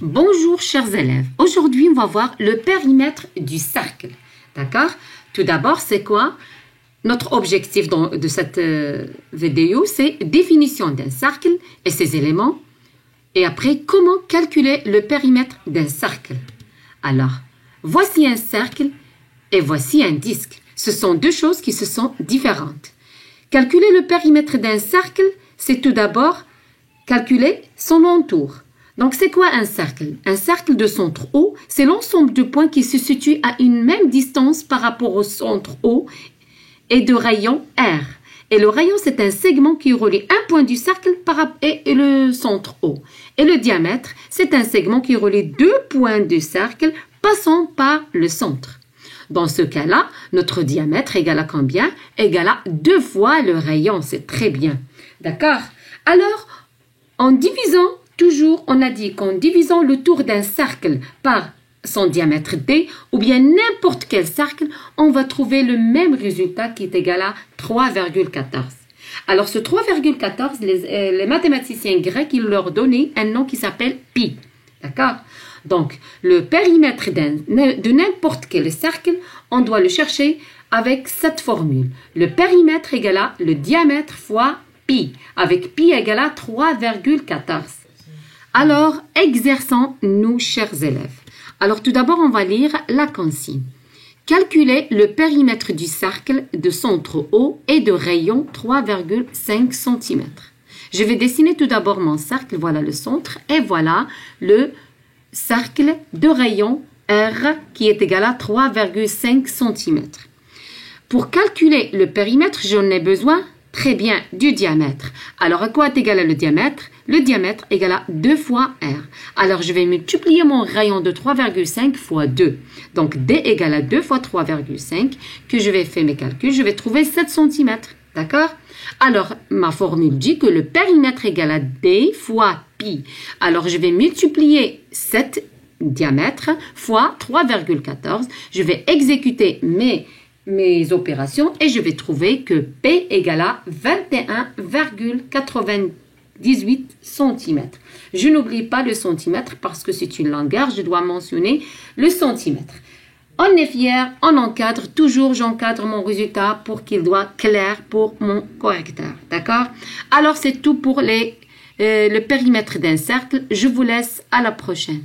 Bonjour chers élèves, aujourd'hui on va voir le périmètre du cercle, d'accord? Tout d'abord, c'est quoi? Notre objectif de cette vidéo, c'est définition d'un cercle et ses éléments, et après comment calculer le périmètre d'un cercle. Alors, voici un cercle et voici un disque. Ce sont deux choses qui se sont différentes. Calculer le périmètre d'un cercle, c'est tout d'abord calculer son entour. Donc, c'est quoi un cercle? Un cercle de centre O, c'est l'ensemble de points qui se situent à une même distance par rapport au centre O et de rayon R. Et le rayon, c'est un segment qui relie un point du cercle et le centre O. Et le diamètre, c'est un segment qui relie deux points du cercle passant par le centre. Dans ce cas-là, notre diamètre égale à combien? Égale à 2 fois le rayon. C'est très bien. D'accord? Alors, en divisant, toujours, on a dit qu'en divisant le tour d'un cercle par son diamètre D, ou bien n'importe quel cercle, on va trouver le même résultat qui est égal à 3,14. Alors, ce 3,14, les mathématiciens grecs, ils leur donnaient un nom qui s'appelle pi. D'accord? Donc, le périmètre de n'importe quel cercle, on doit le chercher avec cette formule. Le périmètre égale à le diamètre fois pi, avec pi égale à 3,14. Alors, exerçons-nous, chers élèves. Alors, tout d'abord, on va lire la consigne. Calculer le périmètre du cercle de centre O et de rayon 3,5 cm. Je vais dessiner tout d'abord mon cercle. Voilà le centre et voilà le cercle de rayon R qui est égal à 3,5 cm. Pour calculer le périmètre, j'en ai besoin très bien du diamètre. Alors, à quoi est égal le diamètre? Le diamètre égale à 2 fois R. Alors, je vais multiplier mon rayon de 3,5 fois 2. Donc, D égale à 2 fois 3,5, que je vais faire mes calculs. Je vais trouver 7 cm. D'accord? Alors, ma formule dit que le périmètre égale à D fois pi. Alors, je vais multiplier 7 diamètres fois 3,14. Je vais exécuter mes opérations et je vais trouver que P égale à 21,98 cm. Je n'oublie pas le centimètre parce que c'est une langue, je dois mentionner le centimètre. On est fier, on encadre, toujours j'encadre mon résultat pour qu'il soit clair pour mon correcteur. D'accord? Alors c'est tout pour le périmètre d'un cercle. Je vous laisse à la prochaine.